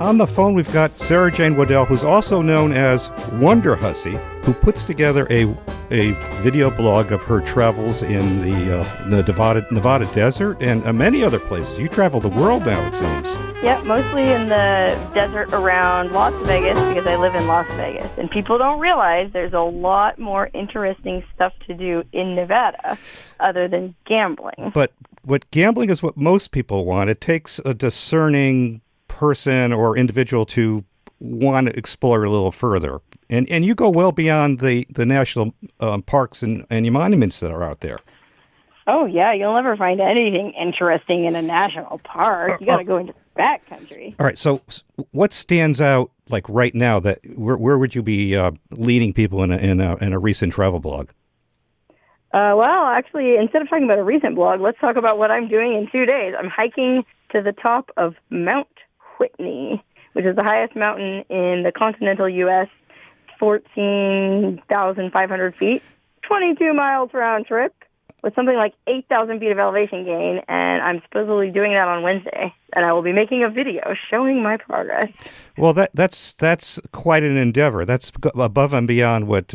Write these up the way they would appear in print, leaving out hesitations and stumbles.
On the phone, we've got Sarah Jane Waddell, who's also known as Wonderhussy, who puts together a video blog of her travels in the Nevada desert and many other places. You travel the world now, it seems. Yeah, mostly in the desert around Las Vegas because I live in Las Vegas. And people don't realize there's a lot more interesting stuff to do in Nevada other than gambling. But gambling is what most people want. It takes a discerning person or individual to want to explore a little further. And you go well beyond the national parks and monuments that are out there. Oh, yeah. You'll never find anything interesting in a national park. You got to go into the backcountry. All right. So what stands out like right now that where would you be leading people in a recent travel blog? Well, actually, instead of talking about a recent blog, let's talk about what I'm doing in 2 days. I'm hiking to the top of Mount Whitney, which is the highest mountain in the continental U.S., 14,500 feet, 22 miles round trip, with something like 8,000 feet of elevation gain, and I'm supposedly doing that on Wednesday, and I will be making a video showing my progress. Well, that's quite an endeavor. That's above and beyond what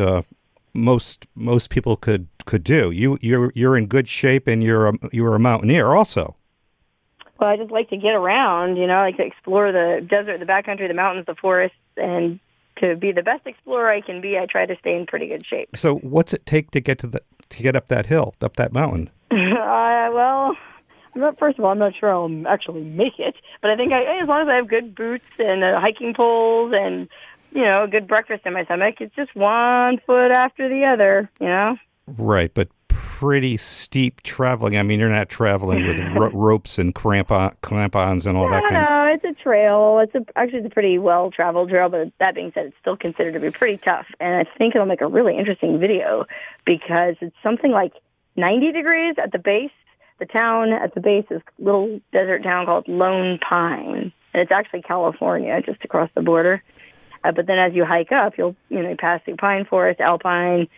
most people could do. You're in good shape, and you're a mountaineer also. Well, I just like to get around, I like to explore the desert, the backcountry, the mountains, the forests, and to be the best explorer I can be, I try to stay in pretty good shape. So what's it take to get up that hill, up that mountain? Well, first of all, I'm not sure I'll actually make it, but I think as long as I have good boots and hiking poles and, a good breakfast in my stomach, it's just one foot after the other, Right, but pretty steep traveling. I mean, you're not traveling with ropes and clamp-ons and all that kind of... No, it's a trail. It's a pretty well-traveled trail, but that being said, it's still considered to be pretty tough. And I think it'll make a really interesting video because it's something like 90 degrees at the base. The town at the base is a little desert town called Lone Pine, and it's actually California, just across the border. But then as you hike up, you'll pass through pine forest, alpine,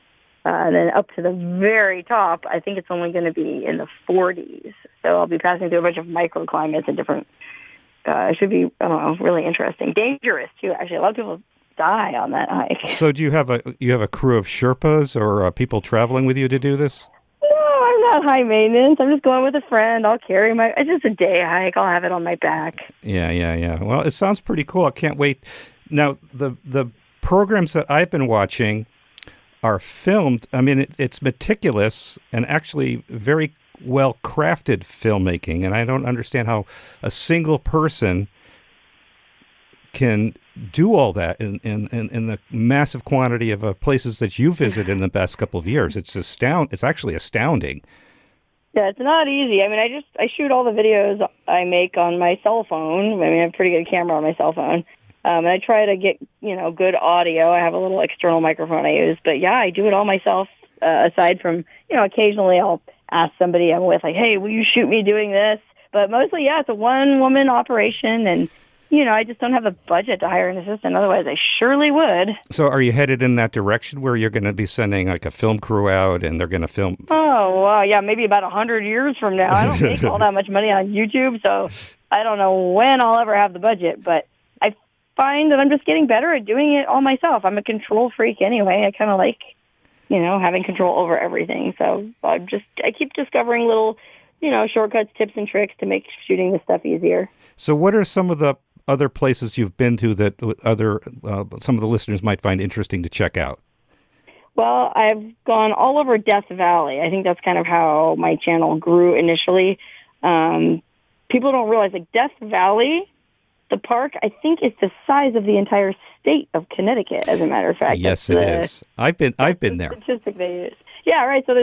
and then up to the very top, I think it's only going to be in the 40s. So I'll be passing through a bunch of microclimates and different, it should be, really interesting. Dangerous, too, actually. A lot of people die on that hike. So do you have a crew of Sherpas or people traveling with you to do this? No, I'm not high maintenance. I'm just going with a friend. I'll carry it's just a day hike. I'll have it on my back. Yeah. Well, it sounds pretty cool. I can't wait. Now, the programs that I've been watching are filmed. I mean, it's meticulous and actually very well-crafted filmmaking, and I don't understand how a single person can do all that in the massive quantity of places that you visited in the past couple of years. It's actually astounding. Yeah, it's not easy. I mean, I shoot all the videos I make on my cell phone. I mean, I have a pretty good camera on my cell phone. And I try to get, good audio. I have a little external microphone I use. But, yeah, I do it all myself, aside from, occasionally I'll ask somebody I'm with, like, hey, will you shoot me doing this? But mostly, yeah, it's a one-woman operation. And, I just don't have the budget to hire an assistant. Otherwise, I surely would. So are you headed in that direction where you're going to be sending, like, a film crew out and they're going to film? Oh, wow, yeah, maybe about 100 years from now. I don't make all that much money on YouTube, so I don't know when I'll ever have the budget. But find that I'm just getting better at doing it all myself. I'm a control freak anyway. I kind of like, having control over everything. So I keep discovering little, shortcuts, tips, and tricks to make shooting this stuff easier. So what are some of the other places you've been to that some of the listeners might find interesting to check out? Well, I've gone all over Death Valley. I think that's kind of how my channel grew initially. People don't realize, like, Death Valley, the park, I think, is the size of the entire state of Connecticut, as a matter of fact. Yes, it is. I've been there. Statistic they use. Yeah, right. So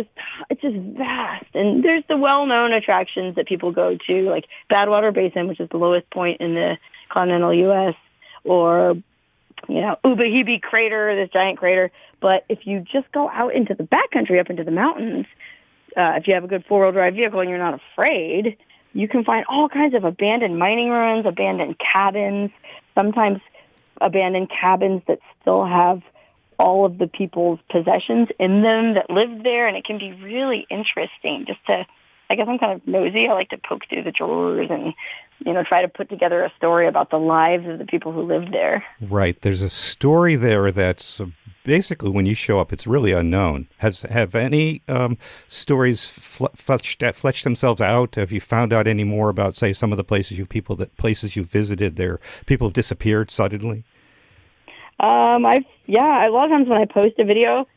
it's just vast. And there's the well-known attractions that people go to, like Badwater Basin, which is the lowest point in the continental U.S., or, Ubahebe Crater, this giant crater. But if you just go out into the backcountry, up into the mountains, if you have a good four-wheel drive vehicle and you're not afraid, you can find all kinds of abandoned mining ruins, abandoned cabins, sometimes abandoned cabins that still have all of the people's possessions in them that lived there, and it can be really interesting just to, I guess I'm kind of nosy. I like to poke through the drawers and try to put together a story about the lives of the people who lived there. Right. There's a story there that's basically when you show up, it's really unknown. Have any stories fleshed themselves out? Have you found out any more about, say, some of the places you visited? There, people have disappeared suddenly. A lot of times when I post a video,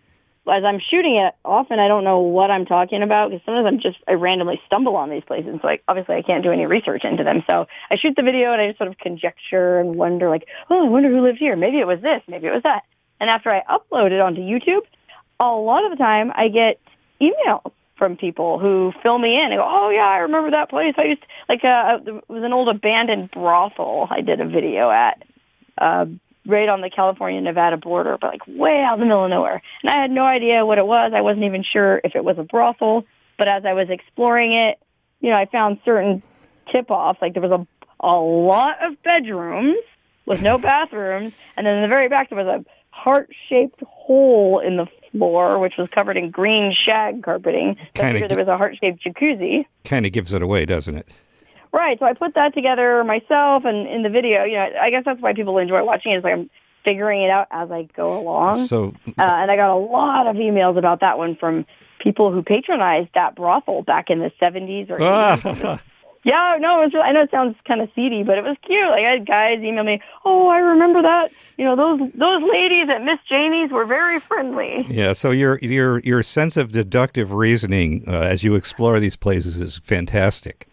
as I'm shooting it, often I don't know what I'm talking about because sometimes I randomly stumble on these places. So obviously I can't do any research into them. So I shoot the video and I just sort of conjecture and wonder I wonder who lived here. Maybe it was this, maybe it was that. And after I upload it onto YouTube, a lot of the time I get emails from people who fill me in and go, oh yeah, I remember that place. I used to, it was an old abandoned brothel I did a video at. Right on the California-Nevada border, but way out in the middle of nowhere. And I had no idea what it was. I wasn't even sure if it was a brothel. But as I was exploring it, I found certain tip-offs. There was a lot of bedrooms with no bathrooms. And then in the very back, there was a heart-shaped hole in the floor, which was covered in green shag carpeting. So I figured there was a heart-shaped jacuzzi. Kind of gives it away, doesn't it? Right, so I put that together myself, and in the video, I guess that's why people enjoy watching it, is I'm figuring it out as I go along. So, and I got a lot of emails about that one from people who patronized that brothel back in the 70s or 80s. Yeah, no, I know it sounds kind of seedy, but it was cute. I had guys email me, oh, I remember that. Those ladies at Miss Janie's were very friendly. Yeah, so your sense of deductive reasoning as you explore these places is fantastic.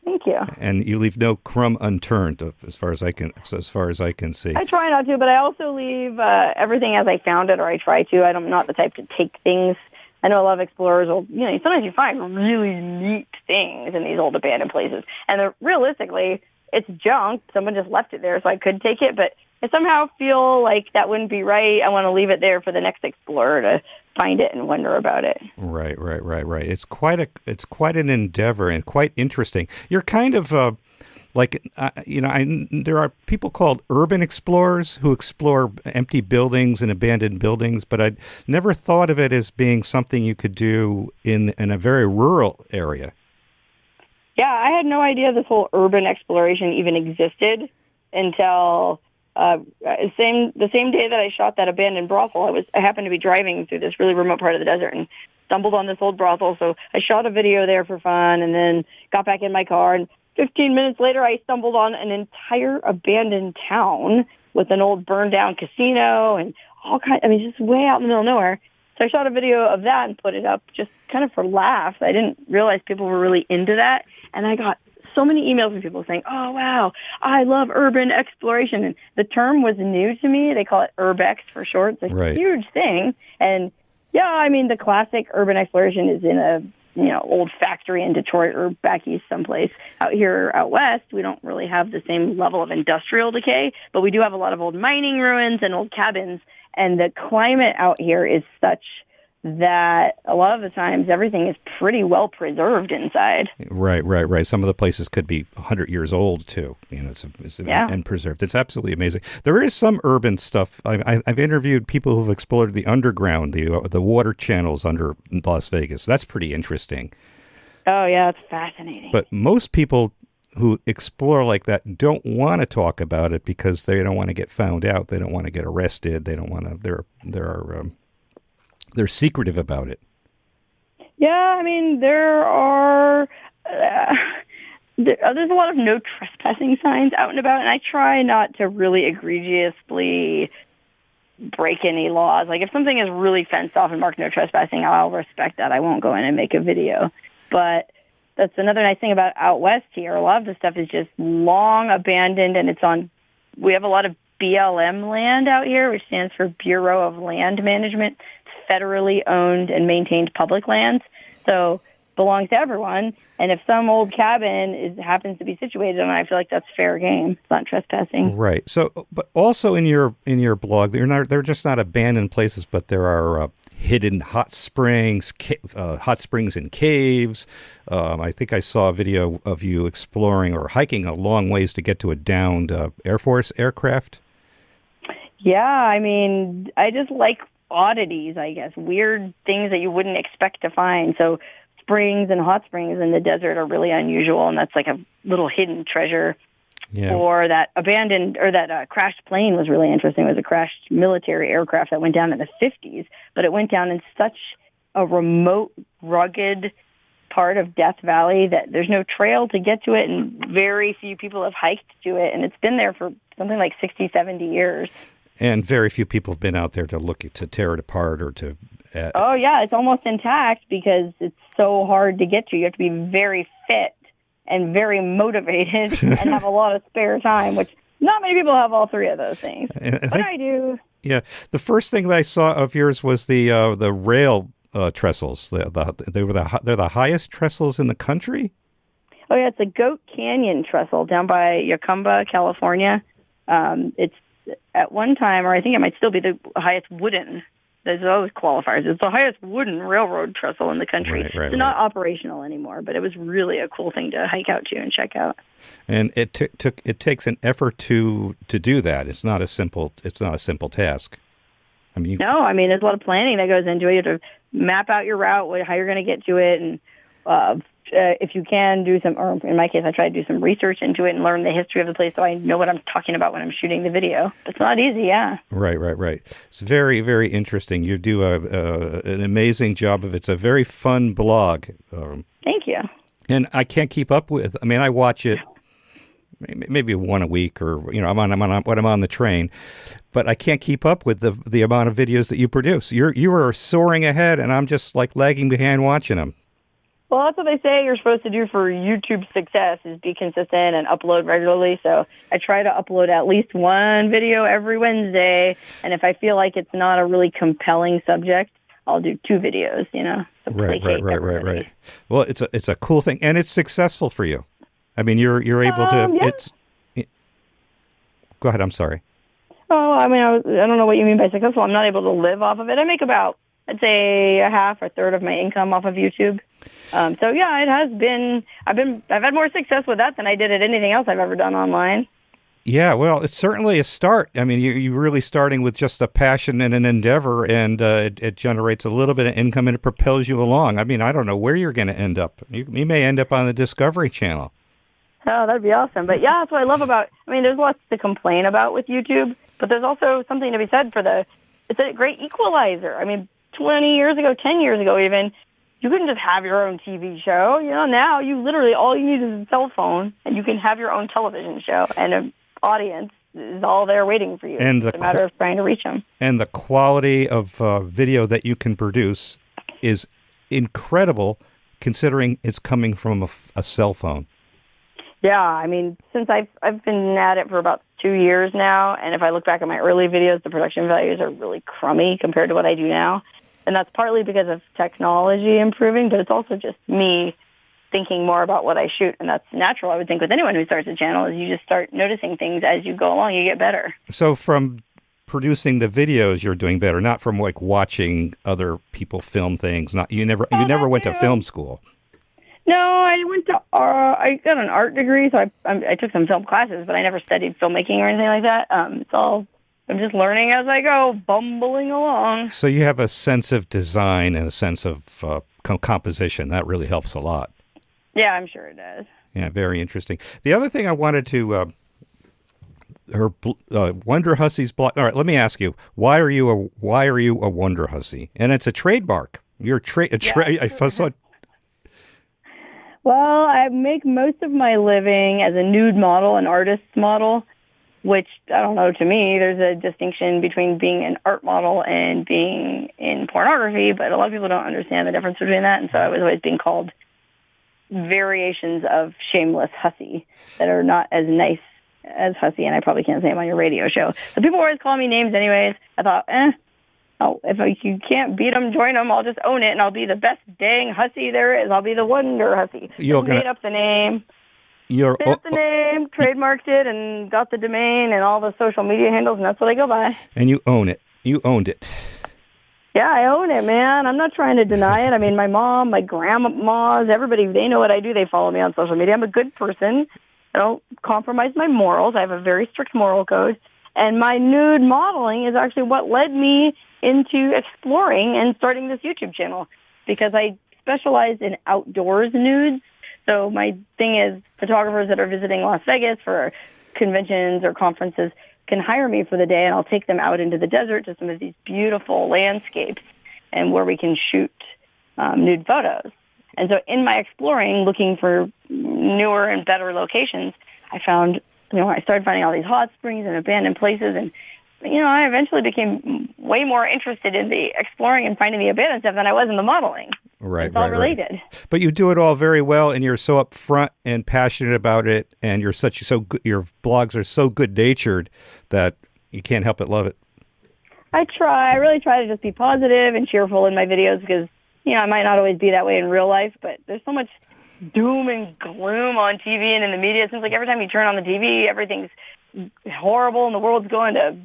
Thank you. And you leave no crumb unturned, as far as I can see. I try not to, but I also leave everything as I found it, or I try to. I'm not the type to take things. I know a lot of explorers will, sometimes you find really neat things in these old abandoned places, and realistically, it's junk. Someone just left it there, so I could take it, but I somehow feel like that wouldn't be right. I want to leave it there for the next explorer to find it and wonder about it. Right. It's quite an endeavor and quite interesting. You're kind of there are people called urban explorers who explore empty buildings and abandoned buildings, but I'd never thought of it as being something you could do in a very rural area. Yeah, I had no idea this whole urban exploration even existed until the same day that I shot that abandoned brothel. I happened to be driving through this really remote part of the desert and stumbled on this old brothel. So I shot a video there for fun and then got back in my car. And 15 minutes later, I stumbled on an entire abandoned town with an old burned down casino and all kinds. Just way out in the middle of nowhere. So I shot a video of that and put it up just kind of for laughs. I didn't realize people were really into that. And I got so many emails from people saying, oh, wow, I love urban exploration. And the term was new to me. They call it urbex for short. It's a huge thing. And, yeah, the classic urban exploration is in a old factory in Detroit or back east someplace. Out here, out west, we don't really have the same level of industrial decay, but we do have a lot of old mining ruins and old cabins. And the climate out here is such that a lot of the times everything is pretty well preserved inside. Right. Some of the places could be 100 years old too. And preserved. It's absolutely amazing. There is some urban stuff. I've interviewed people who've explored the underground, the water channels under Las Vegas. That's pretty interesting. Oh yeah, it's fascinating. But most people who explore like that don't want to talk about it because they don't want to get found out. They don't want to get arrested. They don't want to. They're secretive about it. Yeah, there are. There's a lot of no trespassing signs out and about, and I try not to really egregiously break any laws. If something is really fenced off and marked no trespassing, I'll respect that. I won't go in and make a video. But that's another nice thing about out west here. A lot of the stuff is just long abandoned, and we have a lot of BLM land out here, which stands for Bureau of Land Management. Federally owned and maintained public lands, so belongs to everyone. And if some old cabin happens to be situated on it, I feel like that's fair game. It's not trespassing. Right. So, but also in your blog, they're just not abandoned places, but there are hidden hot springs in caves. I think I saw a video of you exploring or hiking a long ways to get to a downed Air Force aircraft. Yeah, I just like oddities, I guess, weird things that you wouldn't expect to find. So springs and hot springs in the desert are really unusual, and that's like a little hidden treasure. Yeah. Or that abandoned, or that crashed plane was really interesting. It was a crashed military aircraft that went down in the 50s, but it went down in such a remote, rugged part of Death Valley that there's no trail to get to it, and very few people have hiked to it, and it's been there for something like 60, 70 years. And very few people have been out there to tear it apart or to... Oh, yeah, it's almost intact because it's so hard to get to. You have to be very fit and very motivated and have a lot of spare time, which not many people have all three of those things. But I do. Yeah. The first thing that I saw of yours was the rail trestles. They're the highest trestles in the country? Oh, yeah, it's a Goat Canyon trestle down by Yacumba, California. It's at one time, or I think it might still be the highest wooden. There's always qualifiers. It's the highest wooden railroad trestle in the country. It's not operational anymore, but it was really a cool thing to hike out to and check out. And it takes an effort to do that. It's not a simple task. I mean, there's a lot of planning that goes into it. You have to map out your route, how you're going to get to it, and if you can do some, or in my case, I try to do some research into it and learn the history of the place so I know what I'm talking about when I'm shooting the video. It's not easy, yeah. Right. It's very, very interesting. You do an amazing job of it. It's a very fun blog. Thank you. And I can't keep up with. I mean, I watch it maybe one a week, or when I'm on the train, but I can't keep up with the amount of videos that you produce. You are soaring ahead, and I'm just like lagging behind watching them. Well, that's what they say you're supposed to do for YouTube success, is be consistent and upload regularly. So I try to upload at least one video every Wednesday. And if I feel like it's not a really compelling subject, I'll do 2 videos, So Right. Well, it's a cool thing, and it's successful for you. I mean, you're able to, yeah. Go ahead. I'm sorry. Oh, I mean, I don't know what you mean by successful. I'm not able to live off of it. I make about, I'd say, a half or third of my income off of YouTube. So yeah, it has been. I've had more success with that than I did at anything else I've ever done online. Yeah, well, it's certainly a start. I mean, you're really starting with just a passion and an endeavor, and it generates a little bit of income, and it propels you along. I mean, I don't know where you're going to end up. You may end up on the Discovery Channel. Oh, that'd be awesome. But yeah, that's what I love about. I mean, there's lots to complain about with YouTube, but there's also something to be said for it's a great equalizer. I mean, 20 years ago, 10 years ago even, you couldn't just have your own TV show. Now you literally, all you need is a cell phone, and you can have your own television show, and an audience is all there waiting for you. And it's a matter of trying to reach them. And the quality of video that you can produce is incredible, considering it's coming from a cell phone. Yeah, I mean, since I've been at it for about 2 years now, and if I look back at my early videos, the production values are really crummy compared to what I do now. And that's partly because of technology improving, but it's also just me thinking more about what I shoot. And that's natural, I would think, with anyone who starts a channel, is you just start noticing things as you go along, you get better. So from producing the videos, you're doing better, not from like watching other people film things. You never went to film school. No, I got an art degree, so I took some film classes, but I never studied filmmaking or anything like that. I'm just learning as I go, bumbling along. So you have a sense of design and a sense of composition. That really helps a lot. Yeah, I'm sure it does. Yeah, very interesting. The other thing I wanted to, Wonderhussy's blog. All right, let me ask you, why are you a Wonderhussy? And it's a trademark. You're I saw it. Well, I make most of my living as a nude model, an artist's model, which, I don't know, to me, there's a distinction between being an art model and being in pornography, but a lot of people don't understand the difference between that, and so I was always being called variations of shameless hussy that are not as nice as hussy, and I probably can't say them on your radio show. So people always call me names anyways. I thought, if you can't beat them, join them. I'll just own it, and I'll be the best dang hussy there is. I'll be the Wonderhussy. Made up the name. Trademarked it, and got the domain and all the social media handles, and that's what I go by. And you own it. You owned it. Yeah, I own it, man. I'm not trying to deny it. I mean, my mom, my grandmas, everybody, they know what I do. They follow me on social media. I'm a good person. I don't compromise my morals. I have a very strict moral code. And my nude modeling is actually what led me into exploring and starting this YouTube channel, because I specialize in outdoors nudes. So my thing is photographers that are visiting Las Vegas for conventions or conferences can hire me for the day, and I'll take them out into the desert to some of these beautiful landscapes and where we can shoot nude photos. And so in my exploring, looking for newer and better locations, I found, I started finding all these hot springs and abandoned places, and I eventually became way more interested in the exploring and finding the abandoned stuff than I was in the modeling. Right, it's all related. Right. But you do it all very well, and you're so upfront and passionate about it, and you're so good. Your blogs are so good-natured that you can't help but love it. I really try to just be positive and cheerful in my videos because, I might not always be that way in real life, but there's so much doom and gloom on TV and in the media. It seems like every time you turn on the TV, everything's horrible and the world's going to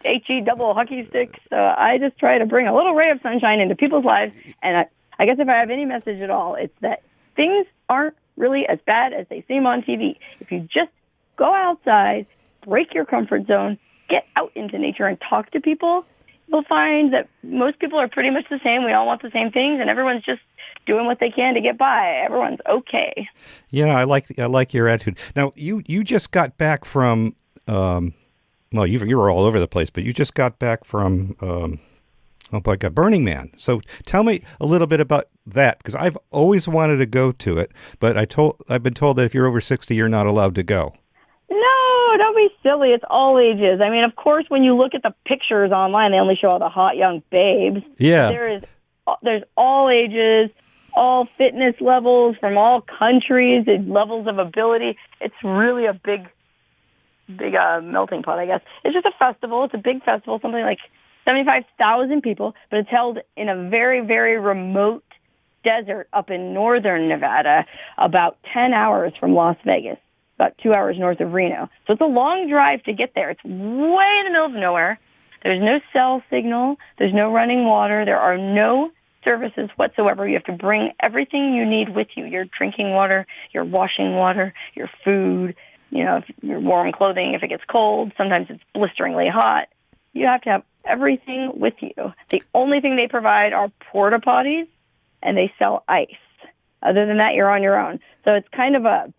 HE double hockey sticks. So I just try to bring a little ray of sunshine into people's lives. And I guess if I have any message at all, it's that things aren't really as bad as they seem on TV. If you just go outside, break your comfort zone, get out into nature and talk to people, you'll find that most people are pretty much the same. We all want the same things, and everyone's just doing what they can to get by. Everyone's okay. Yeah, I like your attitude. Now, you just got back from, you were all over the place, but you just got back from, Burning Man. So tell me a little bit about that, because I've always wanted to go to it, but I've been told that if you're over 60, you're not allowed to go. No, don't be silly. It's all ages. I mean, of course, when you look at the pictures online, they only show all the hot young babes. Yeah. There's all ages, all fitness levels from all countries and levels of ability. It's really a big melting pot, I guess. It's just a festival. It's a big festival, something like 75,000 people, but it's held in a very, very remote desert up in northern Nevada, about 10 hours from Las Vegas, about 2 hours north of Reno. So it's a long drive to get there. It's way in the middle of nowhere. There's no cell signal. There's no running water. There are no services whatsoever. You have to bring everything you need with you, your drinking water, your washing water, your food, your warm clothing if it gets cold. Sometimes it's blisteringly hot. You have to have everything with you. The only thing they provide are porta potties, and they sell ice. Other than that, you're on your own. So it's kind of a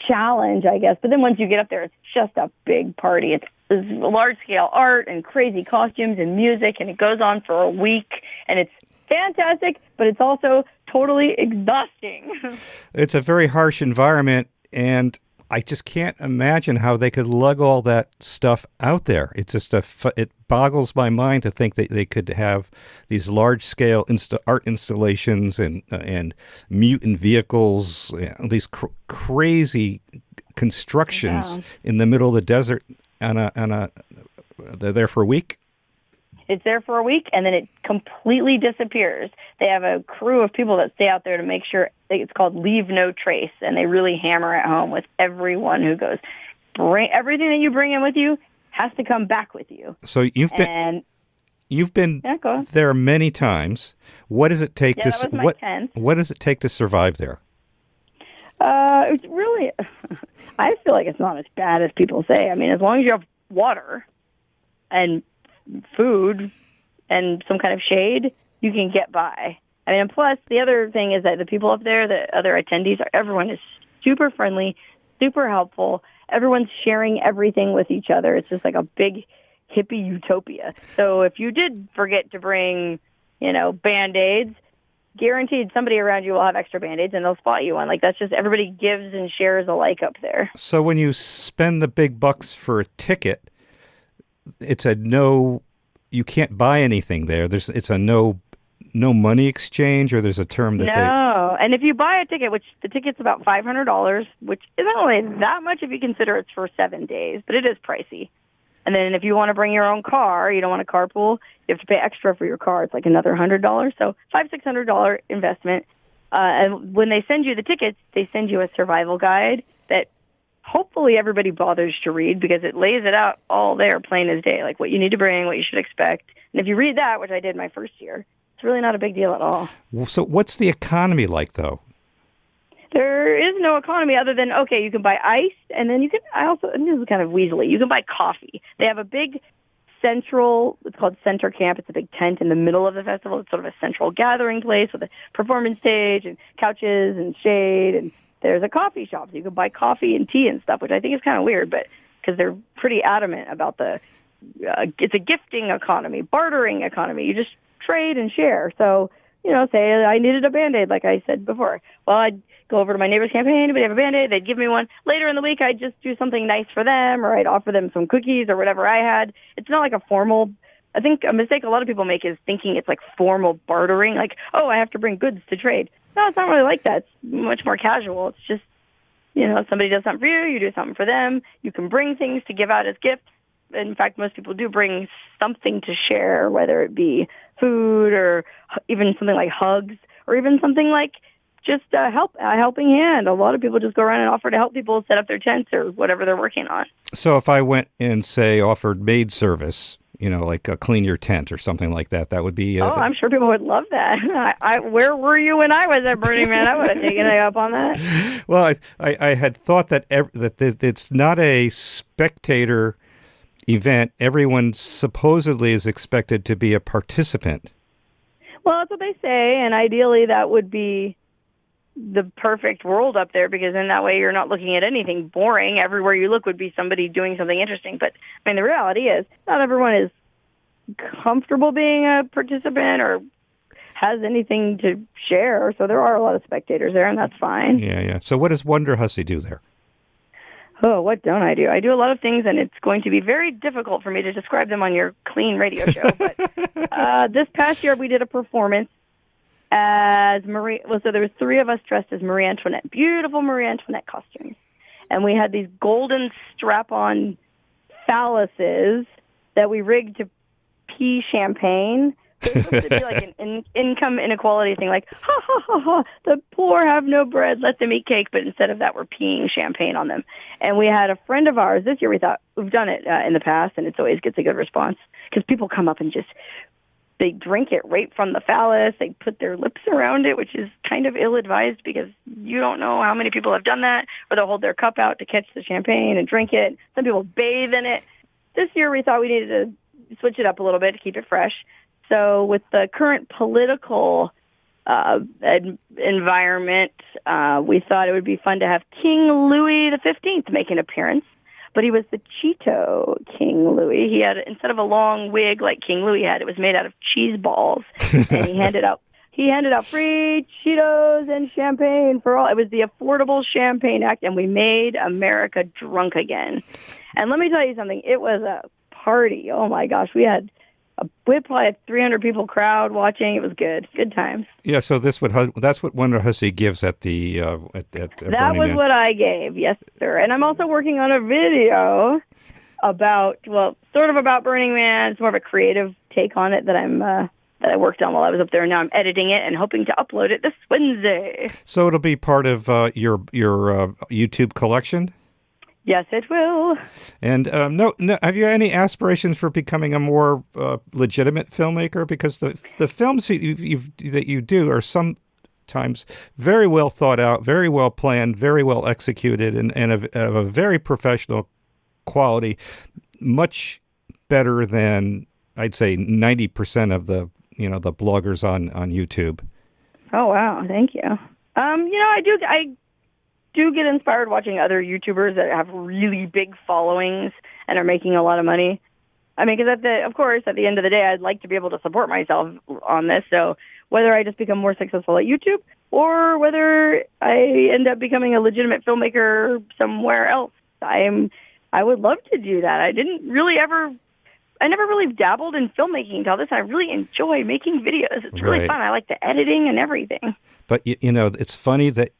challenge, I guess. But then once you get up there, it's just a big party. It's large-scale art and crazy costumes and music, and it goes on for a week. And it's fantastic, but it's also totally exhausting. It's a very harsh environment, and I just can't imagine how they could lug all that stuff out there. It's just it boggles my mind to think that they could have these large-scale art installations and mutant vehicles, these crazy constructions in the middle of the desert. They're there for a week. It's there for a week, and then it completely disappears. They have a crew of people that stay out there to make sure. It's called Leave No Trace, and they really hammer it home with everyone who goes. Bring everything that you bring in with you has to come back with you. So you've been there many times. What does it take what does it take to survive there? It's really. I feel like it's not as bad as people say. I mean, as long as you have water and food and some kind of shade, you can get by. I mean, and plus, the other thing is that the people up there, the other attendees, everyone is super friendly, super helpful. Everyone's sharing everything with each other. It's just like a big hippie utopia. So if you did forget to bring, Band-Aids, guaranteed somebody around you will have extra Band-Aids, and they'll spot you one. Like, that's just everybody gives and shares alike up there. So when you spend the big bucks for a ticket, it's you can't buy anything there. It's a no money exchange, or there's a term that No, and if you buy a ticket, which the ticket's about $500, which isn't really that much if you consider it's for 7 days, but it is pricey. And then if you want to bring your own car, you don't want to carpool, you have to pay extra for your car. It's like another $100. So $500-600 investment. And when they send you the tickets, they send you a survival guide that hopefully everybody bothers to read, because it lays it out all there plain as day, like what you need to bring, what you should expect. And if you read that, which I did my first year, it's really not a big deal at all. So what's the economy like, though? There is no economy other than, okay, you can buy ice, and then this is kind of weaselly, you can buy coffee. They have a big central, it's called Center Camp. It's a big tent in the middle of the festival. It's sort of a central gathering place with a performance stage and couches and shade. And there's a coffee shop. So you can buy coffee and tea and stuff, which I think is kind of weird, but because they're pretty adamant about it's a gifting economy, bartering economy. You just trade and share. So, say I needed a Band-Aid, like I said before. Well, I'd go over to my neighbor's camp, hey, anybody have a Band-Aid? They'd give me one. Later in the week, I'd just do something nice for them, or I'd offer them some cookies or whatever I had. It's not like a formal, I think a mistake a lot of people make is thinking it's like formal bartering, like, oh, I have to bring goods to trade. No, it's not really like that. It's much more casual. It's just, somebody does something for you, you do something for them. You can bring things to give out as gifts. In fact, most people do bring something to share, whether it be food or even something like hugs or even something like just a helping hand. A lot of people just go around and offer to help people set up their tents or whatever they're working on. So if I went and, say, offered maid service, like clean your tent or something like that, that would be... I'm sure people would love that. Where were you when I was at Burning Man? I would have taken it up on that. Well, I had thought that it's not a spectator event. Everyone supposedly is expected to be a participant. Well, that's what they say, and ideally that would be the perfect world up there, because in that way you're not looking at anything boring. Everywhere you look would be somebody doing something interesting. But, the reality is not everyone is comfortable being a participant or has anything to share, so there are a lot of spectators there, and that's fine. Yeah. So what does Wonderhussy do there? Oh, what don't I do? I do a lot of things, and it's going to be very difficult for me to describe them on your clean radio show. But this past year, we did a performance as Marie. Well, so there was 3 of us dressed as Marie Antoinette, beautiful Marie Antoinette costumes, and we had these golden strap-on phalluses that we rigged to pee champagne. It was supposed to be like an income inequality thing, like, ha, ha, ha, ha, the poor have no bread, let them eat cake, but instead of that, we're peeing champagne on them. And we had a friend of ours, this year we thought, we've done it in the past, and it always gets a good response, because people come up and they drink it right from the phallus, they put their lips around it, which is kind of ill-advised, because you don't know how many people have done that, or they'll hold their cup out to catch the champagne and drink it. Some people bathe in it. This year we thought we needed to switch it up a little bit to keep it fresh. So with the current political environment, we thought it would be fun to have King Louis XV make an appearance. But he was the Cheeto King Louis. He had, instead of a long wig like King Louis had, it was made out of cheese balls. And he handed out free Cheetos and champagne for all. It was the Affordable Champagne Act, and we made America drunk again. And let me tell you something. It was a party. Oh, my gosh. We had probably a 300 people crowd watching. It was good. Good times. Yeah, so that's what Wonderhussy gives at the at That was Man. What I gave, yes, sir. And I'm also working on a video about Burning Man. It's more of a creative take on it that I worked on while I was up there. And now I'm editing it and hoping to upload it this Wednesday. So it'll be part of your YouTube collection? Yes, it will. And no, have you any aspirations for becoming a more legitimate filmmaker? Because the films that you do are sometimes very well thought out, very well planned, very well executed, and of a very professional quality, much better than I'd say 90% of the bloggers on YouTube. Oh wow, thank you. I do get inspired watching other YouTubers that have really big followings and are making a lot of money. I mean, because at the end of the day, I'd like to be able to support myself on this. So whether I just become more successful at YouTube or whether I end up becoming a legitimate filmmaker somewhere else, I would love to do that. I never really dabbled in filmmaking until this. I really enjoy making videos. It's really fun. I like the editing and everything. But it's funny that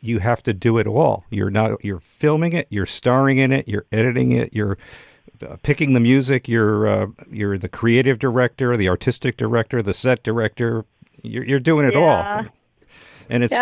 you have to do it all. You're filming it, you're starring in it, you're editing it, you're picking the music, you're the creative director, the artistic director, the set director. You're doing it all. And it's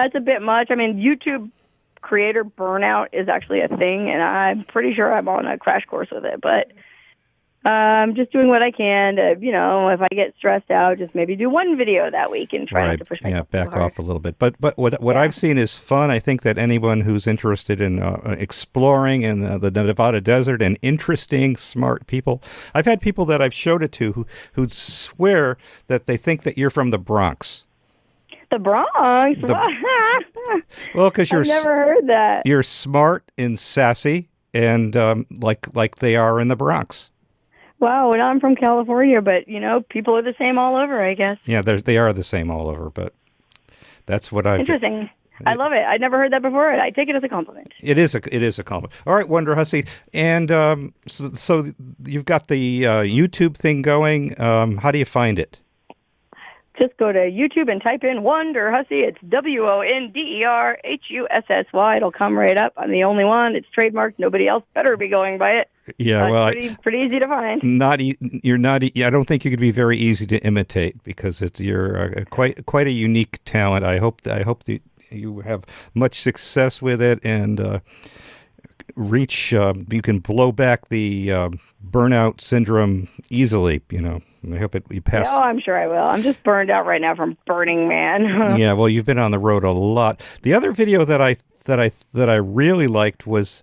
Just doing what I can to, if I get stressed out, just maybe do one video that week and try not to push myself back too hard. off a little bit. But what I've seen is fun. I think that anyone who's interested in exploring in the Nevada desert and interesting, smart people. I've had people that I've showed it to who swear that they think that you're from the Bronx. The Bronx? Well, because I've never heard that. You're smart and sassy and like they are in the Bronx. Wow, and I'm from California, but, people are the same all over, I guess. Yeah, they are the same all over, but that's what I've... Interesting. I love it. I'd never heard that before, and I take it as a compliment. It is a compliment. All right, Wonderhussy. And so you've got the YouTube thing going. How do you find it? Just go to YouTube and type in Wonderhussy. It's WONDERHUSSY. It'll come right up. I'm the only one. It's trademarked. Nobody else better be going by it. Yeah, well, pretty easy to find. You're not. I don't think you could be very easy to imitate because you're quite a unique talent. I hope that you have much success with it and reach. You can blow back the burnout syndrome easily. I hope you pass. Oh, I'm sure I will. I'm just burned out right now from Burning Man. Yeah, well, you've been on the road a lot. The other video that I really liked was,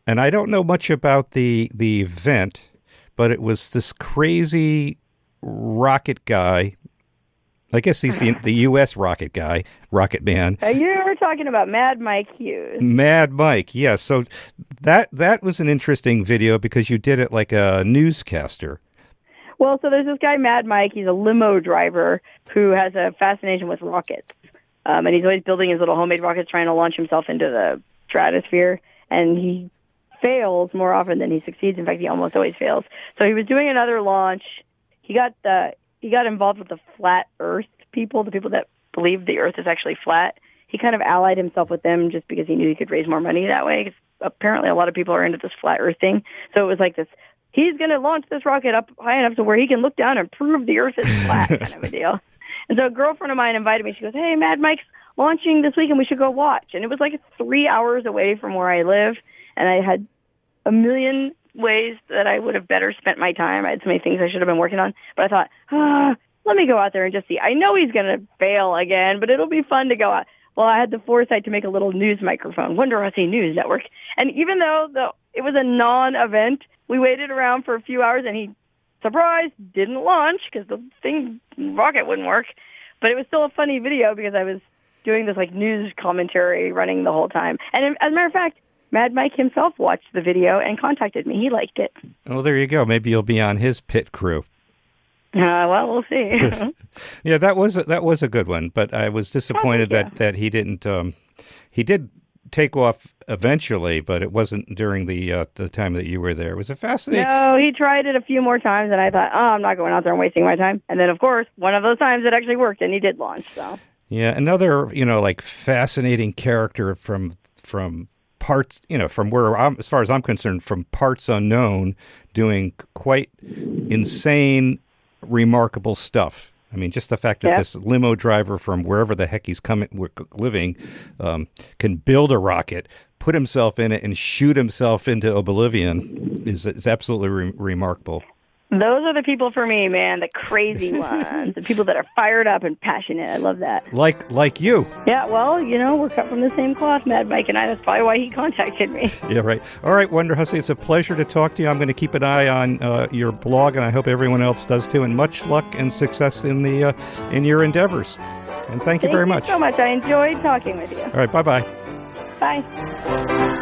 and I don't know much about the event, but it was this crazy rocket guy. I guess he's the U.S. rocket guy, Rocket Man. You were talking about Mad Mike Hughes. Mad Mike, yes. So that was an interesting video because you did it like a newscaster. Well, so there's this guy, Mad Mike. He's a limo driver who has a fascination with rockets. And he's always building his little homemade rockets, trying to launch himself into the stratosphere. And he fails more often than he succeeds. In fact, he almost always fails. So he was doing another launch. He got involved with the flat Earth people, the people that believe the Earth is actually flat. He kind of allied himself with them just because he knew he could raise more money that way. 'Cause apparently, a lot of people are into this flat Earth thing. So it was like this. He's going to launch this rocket up high enough to where he can look down and prove the Earth is flat, kind of a deal. And so a girlfriend of mine invited me. She goes, "Hey, Mad Mike's launching this weekend. We should go watch." And it was like 3 hours away from where I live, and I had a million ways that I would have better spent my time. I had so many things I should have been working on. But I thought, let me go out there and just see. I know he's going to fail again, but it'll be fun to go out. Well, I had the foresight to make a little news microphone, Wonderhussy News Network. And even though it was a non-event, we waited around for a few hours, and he, surprise, didn't launch because the rocket wouldn't work. But it was still a funny video because I was doing this like news commentary running the whole time. And as a matter of fact, Mad Mike himself watched the video and contacted me. He liked it. Oh, there you go. Maybe you'll be on his pit crew. Well, we'll see. Yeah, that was a good one, but I was disappointed that he didn't. He did take off eventually, but it wasn't during the time that you were there. It was a fascinating. No, he tried it a few more times, and I thought, I'm not going out there and wasting my time. And then, of course, one of those times it actually worked, and he did launch. So yeah, another like fascinating character from parts, from where as far as I'm concerned, from parts unknown, doing quite insane, remarkable stuff. I mean, just the fact that this limo driver from wherever the heck he's living can build a rocket, put himself in it, and shoot himself into oblivion is absolutely remarkable. Those are the people for me, man, the crazy ones, the people that are fired up and passionate. I love that. Like you. Yeah, well, we're cut from the same cloth, Mad Mike and I. That's probably why he contacted me. Yeah, right. All right, Wonderhussy, it's a pleasure to talk to you. I'm going to keep an eye on your blog, and I hope everyone else does too. And much luck and success in your endeavors. And thank you very much. Thank you so much. I enjoyed talking with you. All right, bye-bye. Bye.